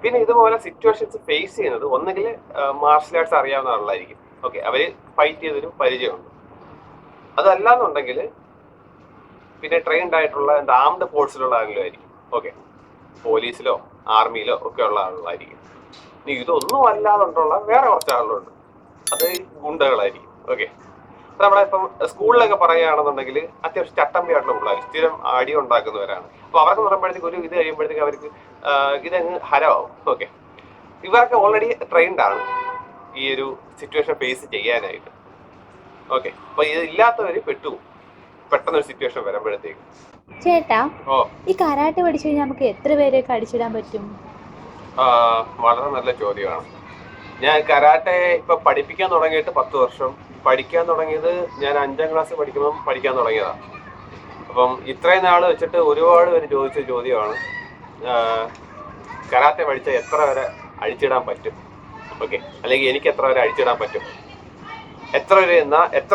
പിന്നെ ഇതുപോലെ situations face ചെയ്യുന്നത് ഒന്നുകിൽ മാർഷൽ ആർട്സ് അറിയാവുന്ന ആളായിരിക്കും. ഓക്കെ, അവര് ഫൈറ്റ് ചെയ്തൊരു പരിചയമുണ്ട്. അതല്ലാന്നുണ്ടെങ്കിൽ പിന്നെ ട്രെയിൻഡ് ആയിട്ടുള്ള ആംഡ് ഫോഴ്സിലുള്ള ആരെങ്കിലും ആയിരിക്കും. ഓക്കെ, പോലീസിലോ ആർമിയിലോ ഒക്കെ ഉള്ള ആളുകളായിരിക്കും. ഇനി ഇതൊന്നും അല്ലാതുള്ള വേറെ കുറച്ച് ആളുകളുണ്ട്, അത് ഗുണ്ടകളായിരിക്കും. ഓക്കെ, നമ്മളെ ഇപ്പം സ്കൂളിലൊക്കെ പറയുകയാണെന്നുണ്ടെങ്കിൽ അത്യാവശ്യം ചട്ടമ്പിയായിട്ടുള്ള പിള്ളേർ സ്ഥിരം അടി ഉണ്ടാക്കുന്നവരാണ്. അപ്പൊ അവർക്ക് പറയുമ്പോഴത്തേക്ക് ഒരു ഇത് കഴിയുമ്പോഴത്തേക്ക് അവർക്ക് ഇതങ്ങ് ഹരമാവും. ഓക്കെ, ഇവരൊക്കെ ഓൾറെഡി ട്രെയിൻഡ് ആണ് ഈ ഒരു സിറ്റുവേഷൻ ഫേസ് ചെയ്യാനായിട്ട്. ഓക്കെ, അപ്പൊ ഇത് ഇല്ലാത്തവര് പെട്ടെന്നൊരു സിറ്റുവേഷൻ വരുമ്പോഴത്തേക്ക്. ചേട്ടാ, ഓ, ഈ കരാട്ടെ പഠിച്ചു കഴിഞ്ഞാൽ നമുക്ക് എത്ര പേരെയൊക്കെ അടിച്ചിടാൻ പറ്റും? വളരെ നല്ല ചോദ്യമാണ്. ഞാൻ കരാട്ടെ ഇപ്പൊ പഠിപ്പിക്കാൻ തുടങ്ങിയിട്ട് 10 വർഷം. പഠിക്കാൻ തുടങ്ങിയത് ഞാൻ 5ാം ക്ലാസ് പഠിക്കുമ്പോൾ പഠിക്കാൻ തുടങ്ങിയതാണ്. അപ്പം ഇത്രയും നാൾ വെച്ചിട്ട് ഒരുപാട് പേര് ചോദിച്ച ചോദ്യമാണ്, കരാട്ടെ പഠിച്ച എത്ര വരെ അഴിച്ചിടാൻ പറ്റും? ഓക്കെ, അല്ലെങ്കിൽ എനിക്ക് എത്ര വരെ അഴിച്ചിടാൻ പറ്റും, എത്ര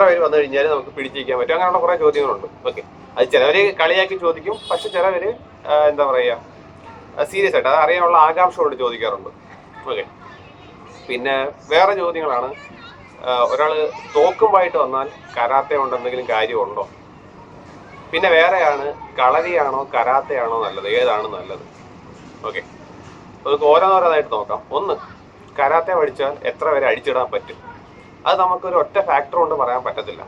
പേര് വന്നു കഴിഞ്ഞാൽ നമുക്ക് പിടിച്ചിരിക്കാൻ പറ്റും, അങ്ങനെയുള്ള കുറെ ചോദ്യങ്ങളുണ്ട്. ഓക്കെ, അത് ചിലവര് കളിയാക്കി ചോദിക്കും, പക്ഷെ ചിലവര് എന്താ പറയാ സീരിയസ് ആയിട്ട് അത് അറിയാനുള്ള ആകാംക്ഷ കൊണ്ട് ചോദിക്കാറുണ്ട്. ഓക്കെ, പിന്നെ വേറെ ചോദ്യങ്ങളാണ്, ഒരാള് തോക്കുമായിട്ട് വന്നാൽ കരാത്തെ കൊണ്ട് എന്തെങ്കിലും കാര്യമുണ്ടോ? പിന്നെ വേറെയാണ്, കളരിയാണോ കരാത്തയാണോ നല്ലത്, ഏതാണ് നല്ലത്? ഓക്കെ, നമുക്ക് ഓരോന്നോരോന്നായിട്ട് നോക്കാം. ഒന്ന്, കരാത്തെ പഠിച്ചാൽ എത്ര വരെ അടിച്ചിടാൻ പറ്റും? അത് നമുക്കൊരു ഒറ്റ ഫാക്ടർ കൊണ്ട് പറയാൻ പറ്റത്തില്ല.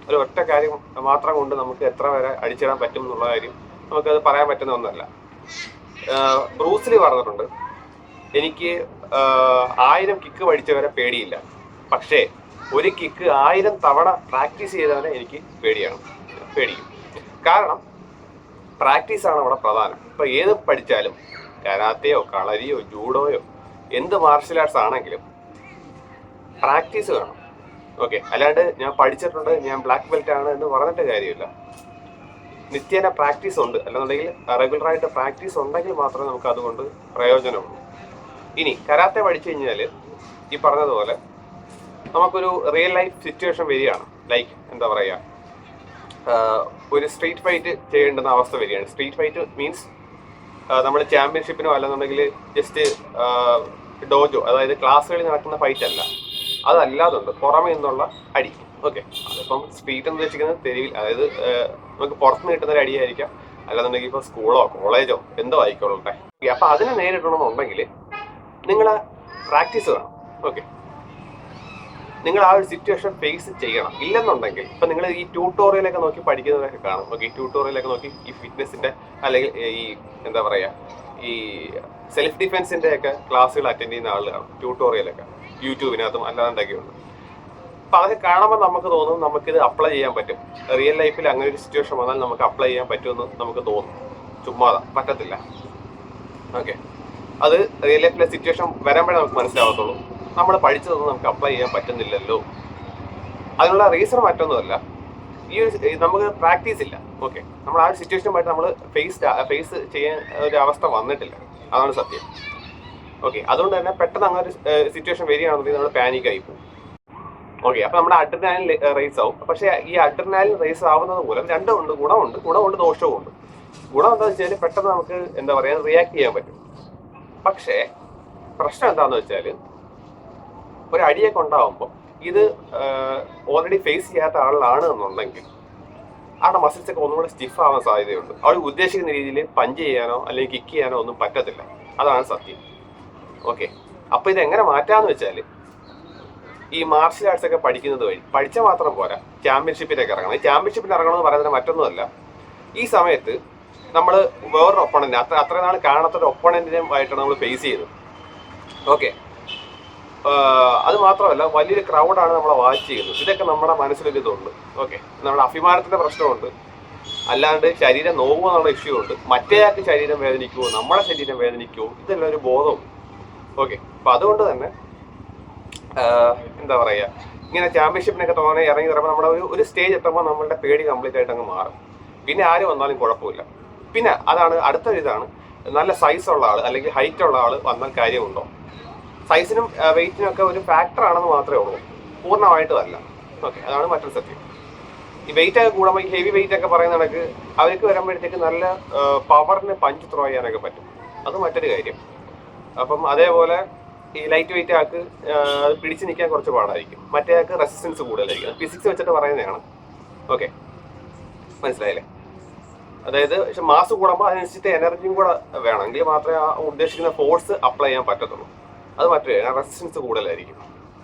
ഒരു ഒറ്റ കാര്യം മാത്രം കൊണ്ട് നമുക്ക് എത്ര വരെ അടിച്ചിടാൻ പറ്റും എന്നുള്ള കാര്യം നമുക്കത് പറയാൻ പറ്റുന്ന ഒന്നല്ല. ബ്രൂസ്ലി പറഞ്ഞിട്ടുണ്ട്, എനിക്ക് 1000 കിക്ക് പഠിച്ചവരെ പേടിയില്ല, പക്ഷേ ഒരു കിക്ക് 1000 തവണ പ്രാക്ടീസ് ചെയ്തവനെ എനിക്ക് പേടിക്കും. കാരണം പ്രാക്ടീസാണ് അവിടെ പ്രധാനം. ഇപ്പൊ ഏത് പഠിച്ചാലും, കരാത്തയോ കളരിയോ ജൂഡോയോ എന്ത് മാർഷൽ ആർട്സ് ആണെങ്കിലും പ്രാക്ടീസ് വേണം. ഓക്കെ, അല്ലാണ്ട് ഞാൻ പഠിച്ചിട്ടുണ്ട്, ഞാൻ ബ്ലാക്ക് ബെൽറ്റ് ആണ് എന്ന് പറഞ്ഞിട്ട് കാര്യമില്ല. നിത്യേന പ്രാക്ടീസ് ഉണ്ട്, അല്ലെന്നുണ്ടെങ്കിൽ റെഗുലറായിട്ട് പ്രാക്ടീസ് ഉണ്ടെങ്കിൽ മാത്രമേ നമുക്ക് അതുകൊണ്ട് പ്രയോജനമുള്ളൂ. ഇനി കരാത്തെ പഠിച്ചു കഴിഞ്ഞാൽ ഈ പറഞ്ഞതുപോലെ നമുക്കൊരു റിയൽ ലൈഫ് സിറ്റുവേഷൻ വരികയാണ്. ലൈക്ക് എന്താ പറയുക, ഒരു സ്ട്രീറ്റ് ഫൈറ്റ് ചെയ്യേണ്ടുന്ന അവസ്ഥ വരികയാണ്. സ്ട്രീറ്റ് ഫൈറ്റ് മീൻസ് നമ്മൾ ചാമ്പ്യൻഷിപ്പിനോ അല്ലെന്നുണ്ടെങ്കിൽ ജസ്റ്റ് ഡോജോ, അതായത് ക്ലാസ്സുകളിൽ നടക്കുന്ന ഫൈറ്റ് അല്ല, അതല്ലാതുണ്ട് പുറമെ നിന്നുള്ള അടി. ഓക്കെ, അതിപ്പം സ്ട്രീറ്റ് എന്ന് ഉദ്ദേശിക്കുന്നത് തെരുവിൽ, അതായത് നമുക്ക് പുറത്തുനിന്ന് കിട്ടുന്ന ഒരു അടിയായിരിക്കാം, അല്ലാന്നുണ്ടെങ്കിൽ ഇപ്പോൾ സ്കൂളോ കോളേജോ എന്തോ ആയിക്കോളട്ടെ. അപ്പൊ അതിനെ നേരിടണമെന്നുണ്ടെങ്കിൽ നിങ്ങൾ പ്രാക്ടീസ് വേണം. ഓക്കെ, നിങ്ങൾ ആ ഒരു സിറ്റുവേഷൻ ഫേസ് ചെയ്യണം. ഇല്ലെന്നുണ്ടെങ്കിൽ ഇപ്പൊ നിങ്ങൾ ഈ ട്യൂട്ടോറിയലൊക്കെ നോക്കി പഠിക്കുന്നവരൊക്കെ കാണും. ഓക്കെ, ട്യൂട്ടോറിയലൊക്കെ നോക്കി ഈ ഫിറ്റ്നസിന്റെ അല്ലെങ്കിൽ ഈ എന്താ പറയാ ഈ സെൽഫ് ഡിഫെൻസിന്റെ ഒക്കെ ക്ലാസ്സുകൾ അറ്റൻഡ് ചെയ്യുന്ന ആളുകളാണ് ട്യൂട്ടോറിയലൊക്കെ, യൂട്യൂബിനകത്തും അല്ലാണ്ടൊക്കെ ഉണ്ട്. അപ്പൊ അതൊക്കെ കാണുമ്പോൾ നമുക്ക് തോന്നും നമുക്കിത് അപ്ലൈ ചെയ്യാൻ പറ്റും, റിയൽ ലൈഫിൽ അങ്ങനെ ഒരു സിറ്റുവേഷൻ വന്നാൽ നമുക്ക് അപ്ലൈ ചെയ്യാൻ പറ്റുമെന്ന് നമുക്ക് തോന്നും. ചുമ്മാതാ, പറ്റത്തില്ല. ഓക്കെ, അത് റിയൽ ലൈഫിലെ സിറ്റുവേഷൻ വരുമ്പോഴേ നമുക്ക് മനസ്സിലാവത്തുള്ളൂ നമ്മൾ പഠിച്ചതൊന്നും നമുക്ക് അപ്ലൈ ചെയ്യാൻ പറ്റുന്നില്ലല്ലോ. അതിനുള്ള റീസൺ മറ്റൊന്നുമല്ല, ഈ ഒരു നമുക്ക് പ്രാക്ടീസ് ഇല്ല. ഓക്കെ, നമ്മൾ ആ ഒരു സിറ്റുവേഷനുമായിട്ട് നമ്മൾ ഫേസ് ചെയ്യാൻ ഒരു അവസ്ഥ വന്നിട്ടില്ല, അതാണ് സത്യം. ഓക്കെ, അതുകൊണ്ട് തന്നെ പെട്ടെന്ന് അങ്ങനെ ഒരു സിറ്റുവേഷൻ വരികയാണെന്നുണ്ടെങ്കിൽ നമ്മൾ പാനിക് ആയി പോകും. ഓക്കെ, അപ്പൊ നമ്മുടെ അഡ്രിനാലിൻ റേസ് ആവും. പക്ഷെ ഈ അഡ്രിനാലിൻ റേസ് ആവുന്നത് മൂലം രണ്ടുമുണ്ട്, ഗുണമുണ്ട് ദോഷവും ഉണ്ട്. ഗുണം എന്താണെന്ന് വെച്ചാൽ പെട്ടെന്ന് നമുക്ക് എന്താ പറയാ റിയാക്ട് ചെയ്യാൻ പറ്റും. പക്ഷേ പ്രശ്നം എന്താണെന്ന് വെച്ചാൽ ഒരു അടിയൊക്കെ ഉണ്ടാവുമ്പോൾ ഇത് ഓൾറെഡി ഫേസ് ചെയ്യാത്ത ആളാണ് എന്നുണ്ടെങ്കിൽ അവിടെ മസിൽസ് ഒക്കെ ഒന്നുകൂടെ സ്റ്റിഫ് ആവാൻ സാധ്യതയുണ്ട്. അവർ ഉദ്ദേശിക്കുന്ന രീതിയിൽ പഞ്ച് ചെയ്യാനോ അല്ലെങ്കിൽ കിക്ക് ചെയ്യാനോ ഒന്നും പറ്റത്തില്ല, അതാണ് സത്യം. ഓക്കെ, അപ്പൊ ഇത് എങ്ങനെ മാറ്റാന്ന് വെച്ചാൽ ഈ മാർഷൽ ആർട്സ് ഒക്കെ പഠിക്കുന്നത് വഴി പഠിച്ചാൽ മാത്രം പോരാ, ചാമ്പ്യൻഷിപ്പിലേക്ക് ഇറങ്ങണം. ഈ ചാമ്പ്യൻഷിപ്പിൽ ഇറങ്ങണമെന്ന് പറയുന്നത് മറ്റൊന്നുമല്ല, ഈ സമയത്ത് നമ്മൾ വേറൊരു ഒപ്പണന്റ്, അത്ര നാൾ കാണാത്തൊരു ഒപ്പണന്റിനുമായിട്ടാണ് നമ്മൾ ഫേസ് ചെയ്തത്. ഓക്കെ, അത് മാത്രമല്ല വലിയൊരു ക്രൗഡാണ് നമ്മളെ വാച്ച് ചെയ്യുന്നത്. ഇതൊക്കെ നമ്മുടെ മനസ്സിലൊരു ഇതുണ്ട്. ഓക്കെ, നമ്മുടെ അഭിമാനത്തിന്റെ പ്രശ്നമുണ്ട്, അല്ലാണ്ട് ശരീരം നോവുക എന്നുള്ള ഇഷ്യൂ ഉണ്ട്, മറ്റേയാൾക്ക് ശരീരം വേദനിക്കുമോ നമ്മുടെ ശരീരം വേദനിക്കുമോ, ഇതെല്ലാം ഒരു ബോധമുണ്ട്. ഓക്കെ, അപ്പൊ അതുകൊണ്ട് തന്നെ എന്താ പറയുക, ഇങ്ങനെ ചാമ്പ്യൻഷിപ്പിനൊക്കെ തോന്നെ ഇറങ്ങി വരുമ്പോൾ നമ്മുടെ ഒരു സ്റ്റേജ് എത്തുമ്പോൾ നമ്മളുടെ പേടി കംപ്ലീറ്റ് ആയിട്ട് അങ്ങ് മാറും. പിന്നെ ആര് വന്നാലും കുഴപ്പമില്ല. പിന്നെ അതാണ് അടുത്തൊരു ഇതാണ്, നല്ല സൈസ് ഉള്ള ആൾ അല്ലെങ്കിൽ ഹൈറ്റ് ഉള്ള ആൾ വന്നാൽ കാര്യമുണ്ടോ? സൈസിനും വെയിറ്റിനും ഒക്കെ ഒരു ഫാക്ടർ ആണെന്ന് മാത്രമേ ഉള്ളൂ, പൂർണ്ണമായിട്ടും അല്ല. ഓക്കെ, അതാണ് മറ്റൊരു സത്യം. ഈ വെയിറ്റ് ഒക്കെ കൂടുമ്പോൾ ഈ ഹെവി വെയിറ്റ് ഒക്കെ പറയുന്ന കണക്ക് അവർക്ക് വരുമ്പോഴത്തേക്ക് നല്ല പവറിന് പഞ്ച് ത്രോ ചെയ്യാനൊക്കെ പറ്റും, അത് മറ്റൊരു കാര്യം. അപ്പം അതേപോലെ ഈ ലൈറ്റ് വെയിറ്റ് ആൾക്ക് അത് പിടിച്ചു നിൽക്കാൻ കുറച്ച് പാടായിരിക്കും, മറ്റേ ആൾക്ക് റെസിസ്റ്റൻസ് കൂടുതലായിരിക്കും. അത് ഫിസിക്സ് വെച്ചിട്ട് പറയുന്നതാണ്. ഓക്കെ, മനസ്സിലായില്ലേ? അതായത് പക്ഷെ മാസ് കൂടുമ്പോൾ അതിനനുസരിച്ച് എനർജിയും കൂടെ വേണമെങ്കിൽ മാത്രമേ ആ ഉദ്ദേശിക്കുന്ന ഫോഴ്സ് അപ്ലൈ ചെയ്യാൻ പറ്റത്തുള്ളൂ. അത് മറ്റേ റെസിസ്റ്റൻസ് കൂടുതലായിരിക്കും.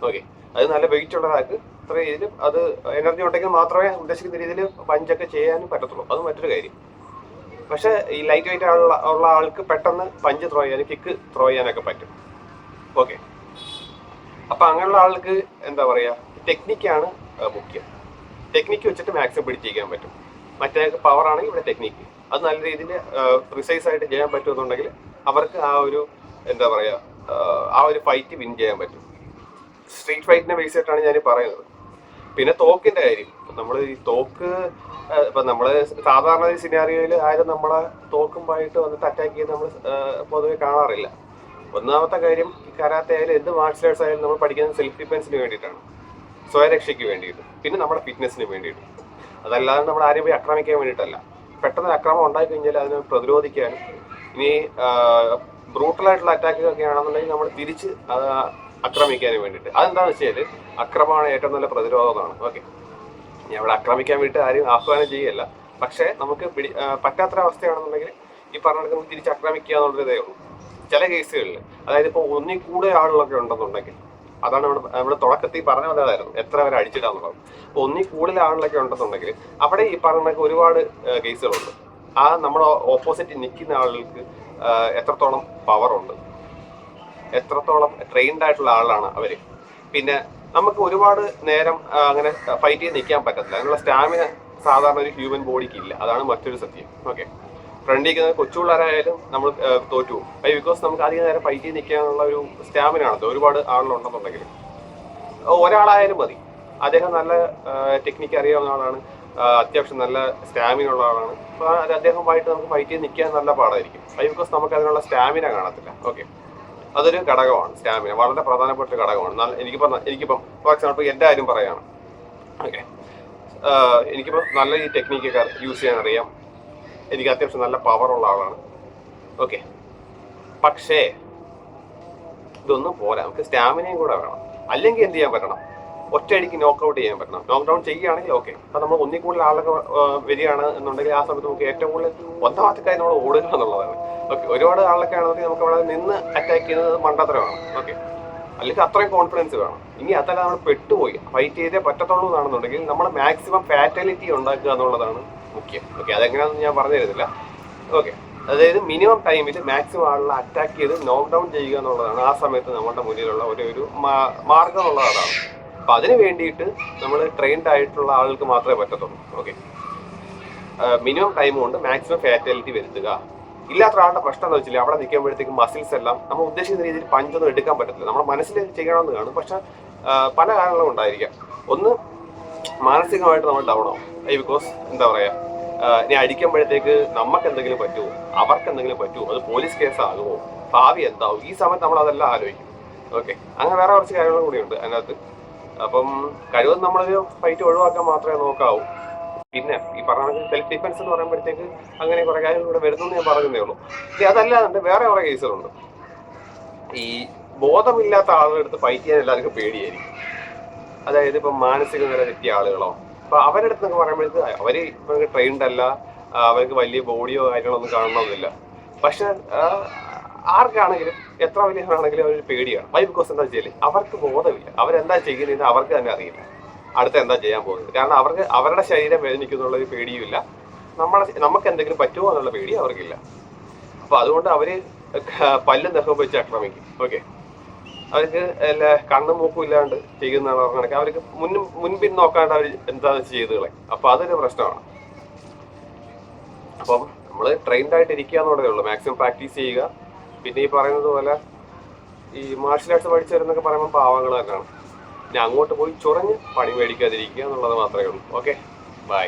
ഓക്കെ, അത് നല്ല വെയിറ്റ് ഉള്ള ഒരാൾക്ക് അത്ര രീതിയിൽ അത് എനർജി ഉണ്ടെങ്കിൽ മാത്രമേ ഉദ്ദേശിക്കുന്ന രീതിയിൽ പഞ്ചൊക്കെ ചെയ്യാനും പറ്റത്തുള്ളൂ. അത് മറ്റൊരു കാര്യം. പക്ഷെ ഈ ലൈറ്റ് വെയിറ്റ് ഉള്ള ആൾക്ക് പെട്ടെന്ന് പഞ്ച് ത്രോ ചെയ്യാനും കിക്ക് ത്രോ ചെയ്യാനൊക്കെ പറ്റും. ഓക്കെ, അപ്പൊ അങ്ങനെയുള്ള ആൾക്ക് എന്താ പറയാ, ടെക്നിക്കാണ് മുഖ്യം. ടെക്നിക്ക് വെച്ചിട്ട് മാക്സിമം പിടിച്ചിരിക്കാൻ പറ്റും. മറ്റേ പവർ ആണെങ്കിൽ ഇവിടെ ടെക്നിക്ക് അത് നല്ല രീതിയിൽ പ്രിസൈസ് ആയിട്ട് ചെയ്യാൻ പറ്റുമെന്നുണ്ടെങ്കിൽ അവർക്ക് ആ ഒരു എന്താ പറയാ ആ ഒരു ഫൈറ്റ് വിൻ ചെയ്യാൻ പറ്റും. സ്ട്രീറ്റ് ഫൈറ്റിനെ ബേസ് ചെയ്തിട്ടാണ് ഞാൻ പറയുന്നത്. പിന്നെ തോക്കിന്റെ കാര്യം, നമ്മൾ ഈ തോക്ക് ഇപ്പൊ നമ്മള് സാധാരണ ഒരു സിനാരിയോയിൽ ആരും നമ്മളെ തോക്കുമായിട്ട് വന്നിട്ട് അറ്റാക്ക് ചെയ്ത് നമ്മൾ പൊതുവെ കാണാറില്ല. ഒന്നാമത്തെ കാര്യം, ഈ കരാത്തെ ആയാലും എന്ത് മാർഷൽ ആർട്സ് ആയാലും നമ്മൾ പഠിക്കുന്നത് സെൽഫ് ഡിഫെൻസിന് വേണ്ടിയിട്ടാണ്, സ്വയരക്ഷയ്ക്ക് വേണ്ടിയിട്ട്, പിന്നെ നമ്മുടെ ഫിറ്റ്നസിന് വേണ്ടിയിട്ട്. അതല്ലാതെ നമ്മൾ ആരെയും പോയി ആക്രമിക്കാൻ വേണ്ടിയിട്ടല്ല. പെട്ടെന്ന് അക്രമം ഉണ്ടായി കഴിഞ്ഞാൽ അതിനെ പ്രതിരോധിക്കാനും, ഇനി ബ്രൂട്ടലായിട്ടുള്ള അറ്റാക്ക് ഒക്കെ ആണെന്നുണ്ടെങ്കിൽ നമ്മൾ തിരിച്ച് ആക്രമിക്കാനും വേണ്ടിയിട്ട്. അതെന്താണെന്ന് വെച്ചാൽ അക്രമമാണ് ഏറ്റവും നല്ല പ്രതിരോധമാണ്. ഓക്കെ, ഞാൻ ഇവിടെ ആക്രമിക്കാൻ വേണ്ടിയിട്ട് ആരും ആഹ്വാനം ചെയ്യല്ല. പക്ഷേ നമുക്ക് പറ്റാത്തൊരവസ്ഥയാണെന്നുണ്ടെങ്കിൽ ഈ പറഞ്ഞ നമുക്ക് തിരിച്ച് ആക്രമിക്കുക എന്നുള്ളതേ ഉള്ളൂ ചില കേസുകളിൽ. അതായത് ഇപ്പോൾ ഒന്നിൽ കൂടുതൽ ആളുകളൊക്കെ ഉണ്ടെന്നുണ്ടെങ്കിൽ, അതാണ് നമ്മുടെ തുടക്കത്തിൽ പറഞ്ഞ പോലെയായിരുന്നു എത്ര വരെ അടിച്ചിടാന്നുള്ളത്. അപ്പോൾ ഒന്നിൽ കൂടുതൽ ആളുകളൊക്കെ ഉണ്ടെന്നുണ്ടെങ്കിൽ അവിടെ ഈ പറഞ്ഞ ഒരുപാട് കേസുകളുണ്ട്. ആ നമ്മുടെ ഓപ്പോസിറ്റ് നിൽക്കുന്ന ആളുകൾക്ക് എത്രത്തോളം പവർ ഉണ്ട്, എത്രത്തോളം ട്രെയിൻഡ് ആയിട്ടുള്ള ആളാണ് അവര്. പിന്നെ നമുക്ക് ഒരുപാട് നേരം അങ്ങനെ ഫൈറ്റ് ചെയ്ത് നിൽക്കാൻ പറ്റത്തില്ല. അതിനുള്ള സ്റ്റാമിന സാധാരണ ഒരു ഹ്യൂമൻ ബോഡിക്ക് ഇല്ല. അതാണ് മറ്റൊരു സത്യം. ഓക്കെ, ഫ്രണ്ടിരിക്കുന്ന കൊച്ചു പിള്ളേരായാലും നമ്മൾ തോറ്റു പോകും. ബിക്കോസ് നമുക്ക് അധികം നേരം ഫൈറ്റ് ചെയ്ത് നിൽക്കാനുള്ള ഒരു സ്റ്റാമിന ആണല്ലോ. ഒരുപാട് ആളുകളുണ്ടെന്നുണ്ടെങ്കിൽ ഒരാളായാലും മതി, അദ്ദേഹം നല്ല ടെക്നിക്ക് അറിയാവുന്ന ആളാണ്, അത്യാവശ്യം നല്ല സ്റ്റാമിന ഉള്ള ആളാണ്. അപ്പോൾ അദ്ദേഹമായിട്ട് നമുക്ക് ഫൈറ്റ് ചെയ്ത് നിൽക്കാൻ നല്ല പാടായിരിക്കും. ബിക്കോസ് നമുക്ക് അതിനുള്ള സ്റ്റാമിന കാണത്തില്ല. ഓക്കെ, അതൊരു ഘടകമാണ്. സ്റ്റാമിന വളരെ പ്രധാനപ്പെട്ട ഒരു ഘടകമാണ്. എനിക്കിപ്പം ഫോർ എക്സാമ്പിൾ എൻ്റെ കാര്യം പറയാണ്. ഓക്കെ, എനിക്കിപ്പോൾ നല്ല ഈ ടെക്നിക്കൊക്കെ യൂസ് ചെയ്യാൻ അറിയാം, എനിക്ക് അത്യാവശ്യം നല്ല പവറുള്ള ആളാണ്. ഓക്കെ, പക്ഷേ ഇതൊന്നും പോരാ, നമുക്ക് സ്റ്റാമിനയും കൂടെ വേണം. അല്ലെങ്കിൽ എന്ത് ചെയ്യാൻ പറ്റണം, ഒറ്റയടിക്ക് നോക്ക് ഔട്ട് ചെയ്യാൻ പറ്റണം. നോക്ക് ഡൗൺ ചെയ്യുകയാണെങ്കിൽ ഓക്കെ. അപ്പം നമ്മൾ ഒന്നിൽ കൂടുതൽ ആളൊക്കെ വരികയാണ് എന്നുണ്ടെങ്കിൽ ആ സമയത്ത് നമുക്ക് ഏറ്റവും കൂടുതൽ ഒന്നാമത്തെ കാര്യം നമ്മൾ ഓടുക എന്നുള്ളതാണ്. ഓക്കെ, ഒരുപാട് ആളൊക്കെ ആണെന്നുണ്ടെങ്കിൽ നമുക്ക് അവിടെ നിന്ന് അറ്റാക്ക് ചെയ്യുന്നത് മണ്ടത്തരമാണ്. ഓക്കെ, അല്ലെങ്കിൽ അത്രയും കോൺഫിഡൻസ് വേണം. ഇനി അതല്ല നമ്മൾ പെട്ടുപോയി ഫൈറ്റ് ചെയ്തേ പറ്റത്തുള്ളൂ എന്നാണെന്നുണ്ടെങ്കിൽ നമ്മൾ മാക്സിമം ഫാറ്റാലിറ്റി ഉണ്ടാക്കുക എന്നുള്ളതാണ് മുഖ്യം. ഓക്കെ, അതെങ്ങനെയാണെന്ന് ഞാൻ പറഞ്ഞു തരുന്നില്ല. ഓക്കെ, അതായത് മിനിമം ടൈമിൽ മാക്സിമം ആളുകളെ അറ്റാക്ക് ചെയ്ത് നോക്ക് ഡൗൺ ചെയ്യുക എന്നുള്ളതാണ് ആ സമയത്ത് നമ്മുടെ മുന്നിലുള്ള ഒരു മാർഗം എന്നുള്ളത് അതാണ്. അപ്പം അതിന് വേണ്ടിയിട്ട് നമ്മൾ ട്രെയിൻഡ് ആയിട്ടുള്ള ആൾക്ക് മാത്രമേ പറ്റത്തുള്ളൂ. ഓക്കെ, മിനിമം ടൈം കൊണ്ട് മാക്സിമം ഫാറ്റാലിറ്റി വരുത്തുക. ഇല്ലാത്ത ആളുടെ പ്രശ്നം എന്ന് വെച്ചാൽ അവിടെ നിൽക്കുമ്പോഴത്തേക്കും മസിൽസ് എല്ലാം നമ്മൾ ഉദ്ദേശിക്കുന്ന രീതിയിൽ പഞ്ചൊന്നും എടുക്കാൻ പറ്റത്തില്ല. നമ്മുടെ മനസ്സിൽ ചെയ്യണമെന്ന് കാണും, പക്ഷെ പല കാരണങ്ങളും ഉണ്ടായിരിക്കാം. ഒന്ന്, മാനസികമായിട്ട് നമ്മൾ ഡൗൺ ആവും. ബിക്കോസ് എന്താ പറയുക, ഇനി അടിക്കുമ്പോഴത്തേക്ക് നമുക്ക് എന്തെങ്കിലും പറ്റുമോ, അവർക്ക് എന്തെങ്കിലും പറ്റുമോ, അത് പോലീസ് കേസ് ആകുമോ, ഭാവി എന്താവും, ഈ സമയത്ത് നമ്മൾ അതെല്ലാം ആലോചിക്കും. ഓക്കെ, അങ്ങനെ വേറെ കുറച്ച് കാര്യങ്ങളും കൂടിയുണ്ട് അതിനകത്ത്. അപ്പം കഴിവതും നമ്മളൊരു ഫൈറ്റ് ഒഴിവാക്കാൻ മാത്രമേ നോക്കാവൂ. പിന്നെ ഈ പറഞ്ഞ സെൽഫ് ഡിഫൻസ് എന്ന് പറയുമ്പോഴത്തേക്ക് അങ്ങനെ കുറെ കാര്യങ്ങൾ ഇവിടെ വരുന്നെന്ന് ഞാൻ പറയുന്നേ ഉള്ളൂ. അതല്ലാണ്ട് വേറെ കുറെ കേസുകളുണ്ട്. ഈ ബോധമില്ലാത്ത ആളുകളുടെ അടുത്ത് ഫൈറ്റ് ചെയ്യാൻ എല്ലാവർക്കും പേടിയായിരിക്കും. അതായത് ഇപ്പം മാനസിക നില തെറ്റിയ ആളുകളോ, അപ്പൊ അവരുടെ അടുത്തൊക്കെ പറയുമ്പോഴത്തേക്ക് അവര് ഇവർക്ക് ട്രെയിൻഡ് അല്ല, അവർക്ക് വലിയ ബോഡിയോ കാര്യങ്ങളോ ഒന്നും കാണണമെന്നില്ല. പക്ഷെ ആർക്കാണെങ്കിലും എത്ര വലിയവരാണെങ്കിലും അവര് പേടിയാണ്. വൈ ബിക്കോസ് എന്താ വെച്ചാൽ അവർക്ക് ബോധമില്ല, അവരെന്താ ചെയ്യുന്നതെന്ന് അവർക്ക് തന്നെ അറിയില്ല, അടുത്ത എന്താ ചെയ്യാൻ പോകുന്നത്. കാരണം അവർക്ക് അവരുടെ ശരീരം വേദനിക്കുന്നുള്ളൊരു പേടിയുമില്ല, നമുക്ക് എന്തെങ്കിലും പറ്റുമോ എന്നുള്ള പേടി അവർക്കില്ല. അപ്പൊ അതുകൊണ്ട് അവര് പല്ലും നഖവും വെച്ച് ആക്രമിക്കും. ഓക്കെ, അവർക്ക് കണ്ണും മൂക്കും ഇല്ലാണ്ട് ചെയ്യുന്നതാണ് പറഞ്ഞ അവർക്ക് മുൻപിൻ നോക്കാണ്ട് അവർ എന്താ ചെയ്ത് കളയും. അപ്പൊ അതൊരു പ്രശ്നമാണ്. അപ്പം നമ്മൾ ട്രെയിൻഡ് ആയിട്ട് ഇരിക്കുക എന്നുള്ളതേ ഉള്ളൂ. മാക്സിമം പ്രാക്ടീസ് ചെയ്യുക. പിന്നെ ഈ പറയുന്നത് പോലെ ഈ മാർഷൽ ആർട്സ് പഠിച്ചവരെന്നൊക്കെ പറയുമ്പോൾ പാവങ്ങൾ തന്നെയാണ്. പിന്നെ അങ്ങോട്ട് പോയി ചൊറഞ്ഞ് പണി മേടിക്കാതിരിക്കുക എന്നുള്ളത് മാത്രമേ ഉള്ളൂ. Okay, by.